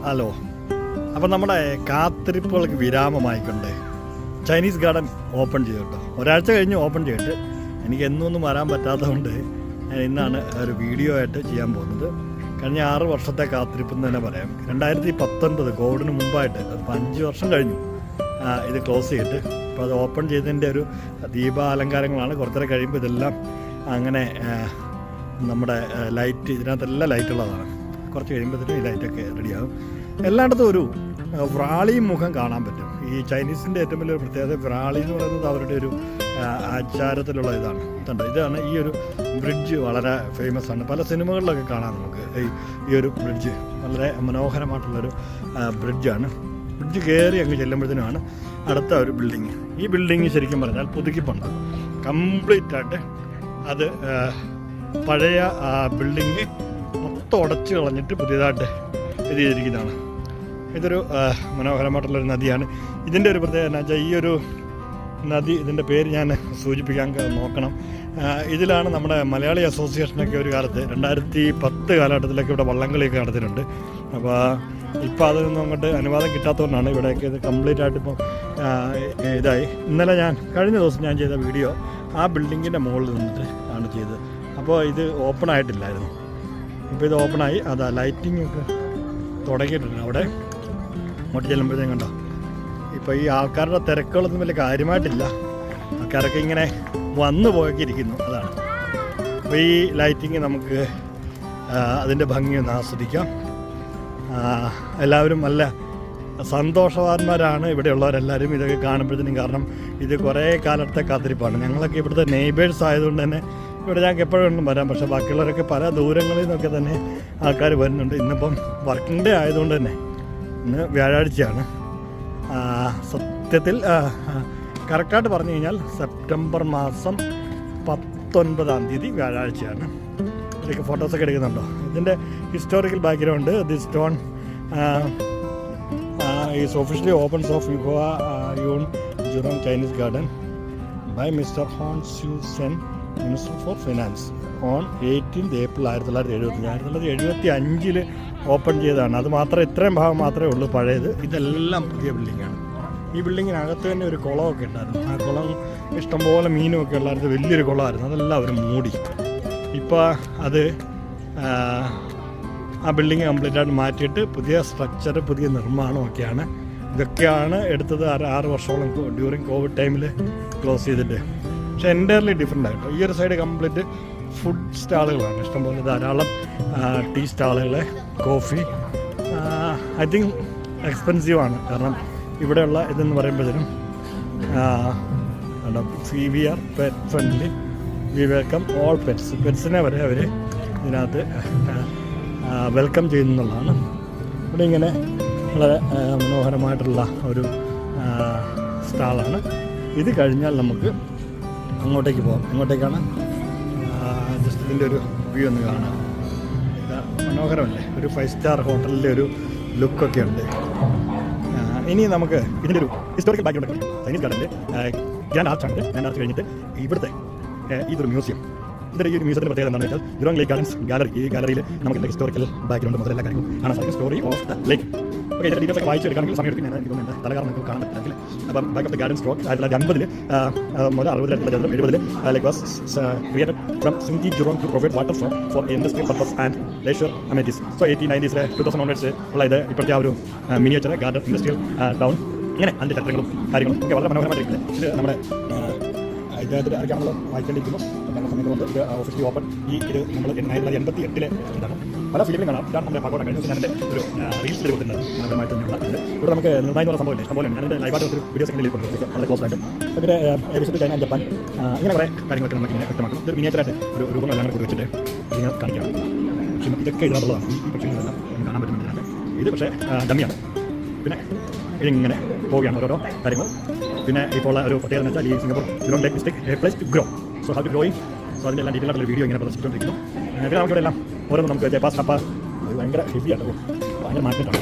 Hello. അപ്പം നമ്മുടെ കാത്തിരിപ്പുകൾക്ക് വിരാമമായിക്കൊണ്ട് Chinese garden open ചെയ്തു കേട്ടോ. ഒരാഴ്ച കഴിഞ്ഞ് ഓപ്പൺ ചെയ്തിട്ട് എനിക്ക് എന്നൊന്നും വരാൻ പറ്റാത്തതുകൊണ്ട് ഇന്നാണ് ഒരു വീഡിയോ ആയിട്ട് ചെയ്യാൻ പോകുന്നത്. കഴിഞ്ഞ 6 വർഷത്തെ കാത്തിരിപ്പ് എന്ന് തന്നെ പറയാം. 2019 കോവിഡിന് മുമ്പായിട്ട്, അപ്പോൾ 5 വർഷം കഴിഞ്ഞു ഇത് ക്ലോസ് ചെയ്തിട്ട്. അപ്പോൾ അത് ഓപ്പൺ ചെയ്തതിൻ്റെ ഒരു ദീപാലങ്കാരങ്ങളാണ്. കുറച്ചേരം കഴിയുമ്പോൾ ഇതെല്ലാം അങ്ങനെ നമ്മുടെ ലൈറ്റ്, ഇതിനകത്തെല്ലാം ലൈറ്റുള്ളതാണ്. കുറച്ച് കഴിയുമ്പോഴത്തേനും ഈ ലൈറ്റൊക്കെ റെഡിയാകും. എല്ലായിടത്തും ഒരു വ്രാളി മുഖം കാണാൻ പറ്റും. ഈ ചൈനീസിൻ്റെ ഏറ്റവും വലിയൊരു പ്രത്യേകത വ്രാളി എന്ന് പറയുന്നത് അവരുടെ ഒരു ആചാരത്തിലുള്ള ഇതാണ്. ഇതാണ് ഈ ഒരു ബ്രിഡ്ജ് വളരെ ഫേമസ് ആണ്. പല സിനിമകളിലൊക്കെ കാണാം നമുക്ക് ഈ ഒരു ബ്രിഡ്ജ്. വളരെ മനോഹരമായിട്ടുള്ളൊരു ബ്രിഡ്ജാണ്. ബ്രിഡ്ജ് കയറി അങ്ങ് ചെല്ലുമ്പോഴത്തേനുമാണ് അടുത്ത ഒരു ബിൽഡിങ്. ഈ ബിൽഡിങ് ശരിക്കും പറഞ്ഞാൽ പുതുക്കിപ്പുണ്ട് കംപ്ലീറ്റ് ആയിട്ട്. അത് പഴയ ബിൽഡിങ് മൊത്തം ഉടച്ച് കളഞ്ഞിട്ട് പുതിയതായിട്ട് ഇത് ചെയ്തിരിക്കുന്നതാണ്. ഇതൊരു മനോഹരമായിട്ടുള്ളൊരു നദിയാണ്. ഇതിൻ്റെ ഒരു പ്രത്യേകത എന്ന് വെച്ചാൽ ഈ ഒരു നദി, ഇതിൻ്റെ പേര് ഞാൻ സൂചിപ്പിക്കാൻ നോക്കണം. ഇതിലാണ് നമ്മുടെ മലയാളി അസോസിയേഷനൊക്കെ ഒരു കാലത്ത് 2010 കാലഘട്ടത്തിലൊക്കെ ഇവിടെ വള്ളംകളിയൊക്കെ നടത്തിയിട്ടുണ്ട്. അപ്പോൾ ഇപ്പോൾ അതിൽ അങ്ങോട്ട് അനുവാദം കിട്ടാത്തതുകൊണ്ടാണ് ഇവിടെയൊക്കെ ഇത് കംപ്ലീറ്റ് ആയിട്ട് ഇപ്പോൾ ഇതായി. ഇന്നലെ കഴിഞ്ഞ ദിവസം ഞാൻ ചെയ്ത വീഡിയോ ആ ബിൽഡിങ്ങിൻ്റെ മുകളിൽ നിന്നിട്ട് ആണ് ചെയ്തത്. അപ്പോൾ ഇത് ഓപ്പൺ ആയിട്ടില്ലായിരുന്നു. ഇപ്പോൾ ഇത് ഓപ്പണായി. അതാ ലൈറ്റിംഗ് ഒക്കെ തുടങ്ങിയിട്ടുണ്ട്. അവിടെ അങ്ങോട്ട് ചെല്ലുമ്പോഴത്തേക്കും കണ്ടോ, ഇപ്പോൾ ഈ ആൾക്കാരുടെ തിരക്കുകളൊന്നും വലിയ കാര്യമായിട്ടില്ല. ആൾക്കാരൊക്കെ ഇങ്ങനെ വന്നു പോയൊക്കെ ഇരിക്കുന്നു. അതാണ്. അപ്പോൾ ഈ ലൈറ്റിങ് നമുക്ക് അതിൻ്റെ ഭംഗിയൊന്ന് ആസ്വദിക്കാം. എല്ലാവരും നല്ല സന്തോഷവാന്മാരാണ് ഇവിടെയുള്ളവരെല്ലാവരും ഇതൊക്കെ കാണുമ്പോഴത്തേനും. കാരണം ഇത് കുറേ കാലത്തെ കാത്തിരിപ്പാണ്. ഞങ്ങളൊക്കെ ഇവിടുത്തെ നെയ്ബേഴ്സ് ആയതുകൊണ്ട് തന്നെ ഇവിടെ ഞങ്ങൾക്ക് എപ്പോഴും വരാം. പക്ഷേ ബാക്കിയുള്ളവരൊക്കെ പല ദൂരങ്ങളിൽ നിന്നൊക്കെ തന്നെ ആൾക്കാർ വരുന്നുണ്ട്. ഇന്നിപ്പം വർക്കിംഗ് ഡേ ആയതുകൊണ്ട് തന്നെ ഇന്ന് വ്യാഴാഴ്ചയാണ്. സത്യത്തിൽ കറക്റ്റായിട്ട് പറഞ്ഞു കഴിഞ്ഞാൽ സെപ്റ്റംബർ മാസം 19-ാം തീയതി വ്യാഴാഴ്ചയാണ്. ഇതൊക്കെ ഫോട്ടോസൊക്കെ എടുക്കുന്നുണ്ടോ? ഇതിൻ്റെ historical background. The stone is officially opens of Yuhua Yuan Jurong Chinese Garden by mister Hon Sui Sen, minister for finance, on 18 April 1975. 1975 ഓപ്പൺ ചെയ്തതാണ്. അത് മാത്രം, ഇത്രയും ഭാഗം മാത്രമേ ഉള്ളൂ പഴയത്. ഇതെല്ലാം പുതിയ ബിൽഡിങ്ങാണ്. ഈ ബിൽഡിങ്ങിനകത്ത് തന്നെ ഒരു കുളമൊക്കെ ഉണ്ടായിരുന്നു. ആ കുളം ഇഷ്ടംപോലെ മീനുമൊക്കെ ഉള്ളായിരുന്നു. വലിയൊരു കുളമായിരുന്നു. അതെല്ലാം അവർ മൂടി. ഇപ്പോൾ അത് ആ ബിൽഡിങ് കംപ്ലീറ്റ് ആയിട്ട് മാറ്റിയിട്ട് പുതിയ സ്ട്രക്ചർ, പുതിയ നിർമ്മാണമൊക്കെയാണ്. ഇതൊക്കെയാണ് എടുത്തത് 6 വർഷത്തോളം ഡ്യൂറിങ് കോവിഡ് ടൈമിൽ ക്ലോസ് ചെയ്തിട്ട്. പക്ഷേ എൻ്റയർലി ഡിഫറെൻ്റ് ആയിട്ടോ. ഈ ഒരു സൈഡ് കംപ്ലീറ്റ് ഫുഡ് സ്റ്റാളുകളാണ്. ഇഷ്ടംപോലെ ധാരാളം ടീ സ്റ്റാളുകൾ, കോഫി. ഐ തിങ്ക് എക്സ്പെൻസീവാണ്. കാരണം ഇവിടെയുള്ള ഇതെന്ന് പറയുമ്പോഴത്തേനും we are pet friendly, we welcome all pets. പെറ്റ്സിനെ വരെ അവർ ഇതിനകത്ത് വെൽക്കം ചെയ്യുന്നുള്ളതാണ്. ഇവിടെ ഇങ്ങനെ വളരെ മനോഹരമായിട്ടുള്ള ഒരു സ്റ്റാളാണ്. ഇത് കഴിഞ്ഞാൽ നമുക്ക് അങ്ങോട്ടേക്ക് പോകാം. എങ്ങോട്ടേക്കാണ്? ജസ്റ്റ് ഇതിൻ്റെ ഒരു വ്യൂ ഒന്ന് കാണാം. മനോഹരമല്ലേ? ഒരു 5 സ്റ്റാർ ഹോട്ടലിൻ്റെ ഒരു ലുക്കൊക്കെ ഉണ്ട്. ഇനി നമുക്ക് ഇതിൻ്റെ ഒരു ഹിസ്റ്റോറിക്കൽ ബാക്ക്ഗ്രൗണ്ട് ചൈനീസ് ഗാർഡൻ്റെ ഗ്രാൻഡ് ആർച്ചാണ്. ഗ്രാൻഡ് ആർച്ച് കഴിഞ്ഞിട്ട് ഇവിടുത്തെ ഇതൊരു മ്യൂസിയം. ഇതിൻ്റെ ഈ ഒരു മ്യൂസിയത്തിൻ്റെ പ്രത്യേകത എന്താണെന്ന് വെച്ചാൽ ജുറോങ് ലേക്ക് ഗാർഡൻസ് ഗാലറി. ഈ ഗാലറിയിൽ നമുക്ക് ഹിസ്റ്റോറിക്കൽ ബാക്ക്ഗ്രൗണ്ട് മുതൽ എല്ലാ കാര്യങ്ങളും കാണാൻ സാധിക്കും. Story of the lake. Okay, ഇതിൻ്റെ ഡീറ്റെയിൽസ് ഒക്കെ വായിച്ചെടുക്കുകയാണെങ്കിൽ സമയം എടുക്കും. എനിക്ക് തോന്നുന്നുണ്ട് തലകാരം നിങ്ങൾക്ക് കാണാൻ പറ്റില്ലെങ്കിൽ. അപ്പം back of the garden stroke 1950 മുതൽ 60 70 lake was created from Sungei Jurong to provide water for industrial purpose and leisure amenities. So 1890s 2000 onwards ഉള്ള ഇത് ഇപ്പോഴത്തെ ആ ഒരു മിനിയേച്ചർ ഗാർഡൻ ഇൻഡസ്ട്രിയൽ ടൗൺ. ഇങ്ങനെ അതിൻ്റെ ചരിത്രങ്ങളും കാര്യങ്ങളും ഒക്കെ വളരെ മനോഹരമായിട്ടിരിക്കുന്നത്. ഇത് നമ്മുടെ ഇദ്ദേഹത്തിൽ ആർക്കാണല്ലോ വായിക്കേണ്ടിയിരിക്കുന്നു. ഞങ്ങൾ സമയത്തുകൊണ്ട് ഇത് ഓഫീസിൽ ഓപ്പൺ. ഇത് നമ്മൾ 1988 ഇതാണ്. പല ഫിലിമിലും കാണാം. ഇതാണ് നമ്മുടെ പകോട. കഴിഞ്ഞ ദിവസം ഞാൻ എൻ്റെ ഒരു റീൽസിൽ കൊടുക്കുന്നത് മനോഹരമായിട്ട് തന്നെയുള്ള ഇത്. ഇവിടെ നമുക്ക് നിർണ്ണയം എന്ന് പറഞ്ഞ സംഭവമില്ല, ഇഷ്ടംപോലെ ഞാൻ എൻ്റെ ലൈവായിട്ട് ഒരു വീഡിയോസ് ഒക്കെ കൊടുക്കുന്നത് വളരെ ക്ലോസ് ആയിട്ട്. പിന്നെ വിസിറ്റ് ചൈന, ജപ്പാൻ, ഇങ്ങനെ കുറേ കാര്യങ്ങളൊക്കെ നമുക്ക് ഇങ്ങനെ വ്യക്തമാക്കും. ഇതൊരു മിനിയേച്ചറായിട്ട് ഒരു രൂപം എല്ലാം കൂടി വെച്ചിട്ട് ഇങ്ങനെ കാണിക്കാം. പക്ഷേ ഇതൊക്കെ ഇതിനകത്തുള്ളതാണ്. ഈ പക്ഷികളെല്ലാം കാണാൻ പറ്റുന്നതിനാണ്. ഇത് പക്ഷേ ഡമ്മിയാണ്. പിന്നെ ഇതിങ്ങനെ പോവുകയാണ് ഓരോരോ കാര്യങ്ങൾ. പിന്നെ ഇപ്പോൾ ഒരു പ്രത്യേകത എന്ന് വെച്ചാൽ ഈ Singapore Jurong Lake District a place to grow. So how to growing. So അതിൻ്റെ എല്ലാം ഡീറ്റെയിൽ ആയിട്ടുള്ള വീഡിയോ ഇങ്ങനെ പ്രദർശിപ്പിച്ചുകൊണ്ടിരിക്കുന്നു. പിന്നെ നമുക്കിവിടെ എല്ലാം ഓരോന്നും നമുക്ക് ജപ്പാസ് കപ്പ. ഇത് ഭയങ്കര ഹെവി ആട്ടോ, ഭയങ്കര മാർക്കറ്റാണ്.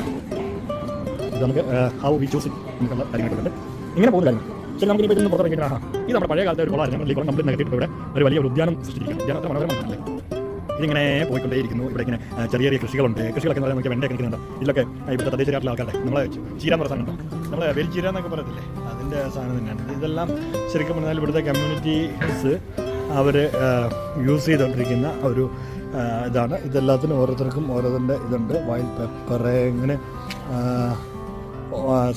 ഇത് നമുക്ക് ഹൗ വി ചൂസ് എന്നുള്ള കാര്യങ്ങളൊക്കെ ഉണ്ട്. ഇങ്ങനെ പോകുന്ന കാര്യങ്ങൾ. ശരി, നമുക്ക് ഇനി പറ്റുന്ന പുറത്തിറങ്ങിയിട്ട് ഇത് നമ്മുടെ പഴയ കാലത്തെ ഒരു കുളമായിരുന്നു. ഈ കുളം കംപ്ലീറ്റ് നെഗറ്റീവ് ഇവിടെ ഒരു വലിയ ഒരു ഉദ്യാനം സൃഷ്ടിച്ചിരിക്കുന്നത്. ഉദ്യാനത്തെ മനോഹരമാണല്ലേ? ഇതിങ്ങനെ പോയിക്കൊണ്ടേയിരിക്കുന്നു. ഇവിടെ ഇങ്ങനെ ചെറിയ ചെറിയ കൃഷികളുണ്ട്. കൃഷികളൊക്കെ പറയാൻ നമുക്ക് വെണ്ടയൊക്കെ നിൽക്കുന്നുണ്ട്. ഇതിലൊക്കെ ഇവിടുത്തെ തദ്ദേശീയരായിട്ടുള്ള ആൾക്കാരുടെ നമ്മൾ ചീര എന്ന് പറയുന്നുണ്ടോ, നമ്മൾ വെലിച്ചീര എന്നൊക്കെ പറയത്തില്ലേ, അതിൻ്റെ സാധനം തന്നെയാണ്. ഇതെല്ലാം ശരിക്കും പറഞ്ഞാൽ ഇവിടുത്തെ കമ്മ്യൂണിറ്റീസ് അവർ യൂസ് ചെയ്തുകൊണ്ടിരിക്കുന്ന ഒരു ഇതാണ്. ഇതെല്ലാത്തിനും ഓരോരുത്തർക്കും ഓരോതിൻ്റെ ഇതുണ്ട്. വൈൽഡ് പെപ്പർ, ഇങ്ങനെ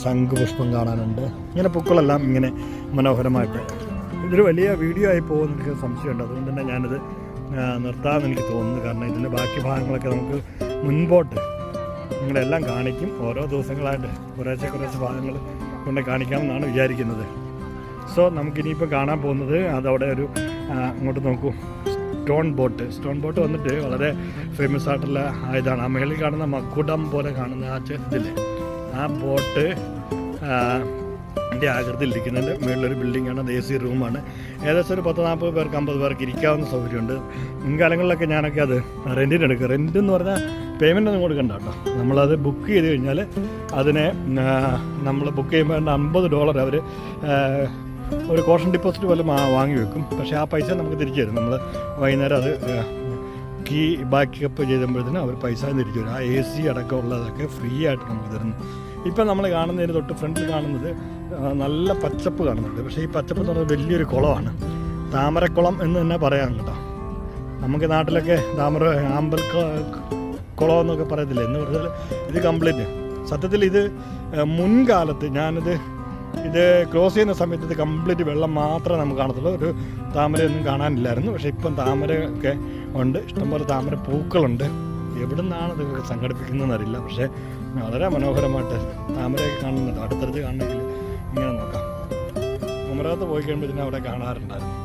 ശംഖുപുഷ്പം കാണാനുണ്ട്. ഇങ്ങനെ പൂക്കളെല്ലാം ഇങ്ങനെ മനോഹരമായിട്ട്. ഇതൊരു വലിയ വീഡിയോ ആയി പോകുമെന്ന് എനിക്ക് സംശയമുണ്ട്. അതുകൊണ്ട് തന്നെ ഞാനിത് നിർത്താമെന്ന് എനിക്ക് തോന്നുന്നു. കാരണം ഇതിൻ്റെ ബാക്കി ഭാഗങ്ങളൊക്കെ നമുക്ക് മുൻപോട്ട് നിങ്ങളെല്ലാം കാണിക്കും. ഓരോ ദിവസങ്ങളായിട്ട് കുറേശ്ശെ ഭാഗങ്ങൾ കൊണ്ട് കാണിക്കാമെന്നാണ് വിചാരിക്കുന്നത്. സോ നമുക്കിനിയിപ്പോൾ കാണാൻ പോകുന്നത് അതവിടെ ഒരു അങ്ങോട്ട് നോക്കൂ, സ്റ്റോൺ ബോട്ട് വന്നിട്ട് വളരെ ഫേമസ് ആയിട്ടുള്ള ഇതാണ്. ആ മേളിൽ കാണുന്ന മക്കുടം പോലെ കാണുന്ന ആ ഇതില്ലേ, ആ ബോട്ട് ആകൃതിയിലിരിക്കുന്നതിൻ്റെ മുകളിലൊരു ബിൽഡിങ്ങാണ്. അത് AC റൂമാണ്. ഏകദേശം ഒരു 10-40 പേർക്ക് 50 പേർക്ക് ഇരിക്കാവുന്ന സൗകര്യമുണ്ട്. മുൻകാലങ്ങളിലൊക്കെ ഞാനൊക്കെ അത് റെൻറ്റിന് എടുക്കുക. റെൻറ്റ് എന്ന് പറഞ്ഞാൽ പേയ്മെൻ്റ് ഒന്നും കൊടുക്കണ്ട കേട്ടോ. നമ്മളത് ബുക്ക് ചെയ്ത് കഴിഞ്ഞാൽ അതിനെ നമ്മൾ ബുക്ക് ചെയ്യുമ്പോൾ $50 അവർ ഒരു കോഷൻ ഡെപ്പോസിറ്റ് പോലെ വാങ്ങി വെക്കും. പക്ഷേ ആ പൈസ നമുക്ക് തിരിച്ചു തരും. നമ്മൾ വൈകുന്നേരം അത് കീ ബാക്കപ്പ് ചെയ്യുമ്പോഴത്തേനും അവർ പൈസ തിരിച്ചു തരും. ആ AC അടക്കമുള്ളതൊക്കെ ഫ്രീ ആയിട്ട് നമുക്ക് തരുന്നു. ഇപ്പം നമ്മൾ കാണുന്നതിന് തൊട്ട് ഫ്രണ്ടിൽ കാണുന്നത് നല്ല പച്ചപ്പ് കാണുന്നുണ്ട്. പക്ഷേ ഈ പച്ചപ്പ് എന്ന് പറഞ്ഞാൽ വലിയൊരു കുളമാണ്. താമരക്കുളം എന്ന് തന്നെ പറയാം കേട്ടോ. നമുക്ക് നാട്ടിലൊക്കെ ആമ്പൽ കുളം എന്നൊക്കെ പറയത്തില്ലേ, എന്ന് പറഞ്ഞാൽ ഇത് കംപ്ലീറ്റ് സത്യത്തിൽ ഇത് മുൻകാലത്ത് ഇത് ക്ലോസ് ചെയ്യുന്ന സമയത്ത് ഇത് കംപ്ലീറ്റ് വെള്ളം മാത്രമേ നമുക്ക് കാണത്തുള്ളൂ. ഒരു താമരയൊന്നും കാണാനില്ലായിരുന്നു. പക്ഷേ ഇപ്പം താമരയൊക്കെ ഉണ്ട്. ഇഷ്ടംപോലെ താമര പൂക്കളുണ്ട്. എവിടെ നിന്നാണ് ഇതൊക്കെ സംഘടിപ്പിക്കുന്നതെന്ന് അറിയില്ല. പക്ഷേ വളരെ മനോഹരമായിട്ട് താമരയൊക്കെ കാണുന്നുണ്ട്. അടുത്തടുത്ത് കാണണമെങ്കിൽ ഇങ്ങനെ നോക്കാം. കുമരകത്ത് പോയി കഴിയുമ്പോൾ അവിടെ കാണാറുണ്ടായിരുന്നു.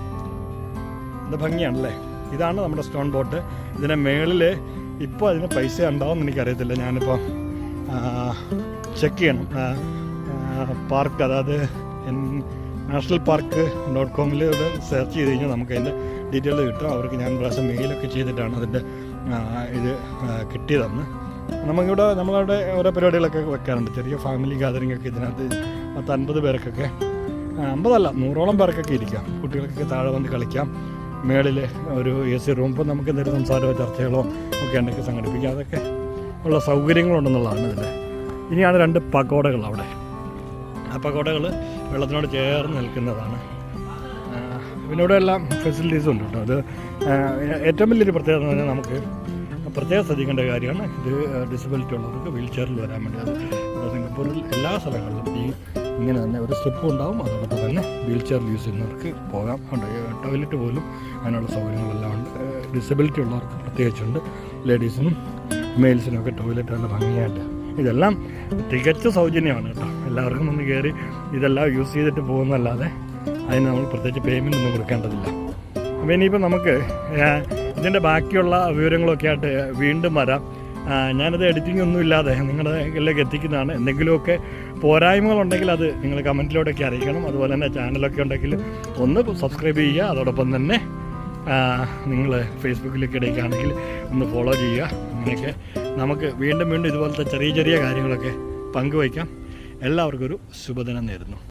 ഇത് ഭംഗിയാണല്ലേ. ഇതാണ് നമ്മുടെ സ്റ്റോൺ ബോട്ട്. ഇതിൻ്റെ മേളിൽ ഇപ്പോൾ അതിന് പൈസ ഉണ്ടാവുമെന്ന് എനിക്കറിയത്തില്ല. ഞാനിപ്പോൾ ചെക്ക് ചെയ്യണം. പാർക്ക്, അതായത് നാഷണൽ പാർക്ക് .com സെർച്ച് ചെയ്ത് കഴിഞ്ഞാൽ നമുക്ക് അതിൻ്റെ ഡീറ്റെയിൽ കിട്ടും. അവർക്ക് ഞാൻ പ്രാവശ്യം മെയിലൊക്കെ ചെയ്തിട്ടാണ് അതിൻ്റെ ഇത് കിട്ടിയതെന്ന്. നമ്മളവിടെ ഓരോ പരിപാടികളൊക്കെ വെക്കാറുണ്ട്. ചെറിയ ഫാമിലി ഗാദറിംഗ് ഒക്കെ ഇതിനകത്ത് 50 പേർക്കൊക്കെ, 50 100ഓളം പേർക്കൊക്കെ ഇരിക്കാം. കുട്ടികൾക്കൊക്കെ താഴെ വന്ന് കളിക്കാം. മേളിൽ ഒരു AC റൂം. ഇപ്പോൾ നമുക്ക് എന്തെങ്കിലും സംസാരമോ ചർച്ചകളോ ഒക്കെ ഉണ്ടെങ്കിൽ സംഘടിപ്പിക്കാം. അതൊക്കെ ഉള്ള സൗകര്യങ്ങളുണ്ടെന്നുള്ളതാണ് ഇതിൽ. ഇനിയാണ് 2 പഗോഡകൾ അവിടെ. ആ പഗോഡകൾ വെള്ളത്തിനോട് ചേർന്ന് നിൽക്കുന്നതാണ്. പിന്നെ ഇവിടെ എല്ലാം ഫെസിലിറ്റീസും ഉണ്ട് കേട്ടോ. അത് ഏറ്റവും വലിയൊരു പ്രത്യേകത എന്ന് പറഞ്ഞാൽ നമുക്ക് പ്രത്യേകം ശ്രദ്ധിക്കേണ്ട കാര്യമാണ്. ഇത് ഡിസബിലിറ്റി ഉള്ളവർക്ക് വീൽ ചെയറിൽ വരാൻ വേണ്ടി. അത് സിംഗപ്പൂരിൽ എല്ലാ സ്ഥലങ്ങളിലും ഇങ്ങനെ തന്നെ ഒരു സ്റ്റെപ്പും ഉണ്ടാവും. അതോടൊപ്പം തന്നെ വീൽ ചെയറിൽ യൂസ് ചെയ്യുന്നവർക്ക് പോകാം. ടോയ്ലറ്റ് പോലും അതിനുള്ള സൗകര്യങ്ങളെല്ലാം ഉണ്ട്. ഡിസബിലിറ്റി ഉള്ളവർക്ക് പ്രത്യേകിച്ചുണ്ട്. ലേഡീസിനും മെയിൽസിനും ഒക്കെ ടോയ്ലറ്റ് നല്ല ഭംഗിയായിട്ട്. ഇതെല്ലാം തികച്ച സൗജന്യമാണ് കേട്ടോ. എല്ലാവർക്കും ഒന്ന് കയറി ഇതെല്ലാം യൂസ് ചെയ്തിട്ട് പോകുന്നതല്ലാതെ അതിന് നമ്മൾ പ്രത്യേകിച്ച് പേയ്മെൻ്റ് ഒന്നും കൊടുക്കേണ്ടതില്ല. അപ്പോൾ ഇനിയിപ്പോൾ നമുക്ക് ഇതിൻ്റെ ബാക്കിയുള്ള വിവരങ്ങളൊക്കെ ആയിട്ട് വീണ്ടും വരാം. ഞാനത് എഡിറ്റിംഗ് ഒന്നും ഇല്ലാതെ നിങ്ങളുടെ ഇതിലേക്ക് എത്തിക്കുന്നതാണ്. എന്തെങ്കിലുമൊക്കെ പോരായ്മകളുണ്ടെങ്കിൽ അത് നിങ്ങൾ കമൻറ്റിലൂടെയൊക്കെ അറിയിക്കണം. അതുപോലെ തന്നെ ചാനലൊക്കെ ഉണ്ടെങ്കിൽ ഒന്ന് സബ്സ്ക്രൈബ് ചെയ്യുക. അതോടൊപ്പം തന്നെ നിങ്ങൾ ഫേസ്ബുക്കിലേക്ക് ഇടയ്ക്കാണെങ്കിൽ ഒന്ന് ഫോളോ ചെയ്യുക. അങ്ങനെയൊക്കെ നമുക്ക് വീണ്ടും ഇതുപോലത്തെ ചെറിയ കാര്യങ്ങളൊക്കെ പങ്കുവയ്ക്കാം. എല്ലാവർക്കും ഒരു ശുഭദിനം നേരുന്നു.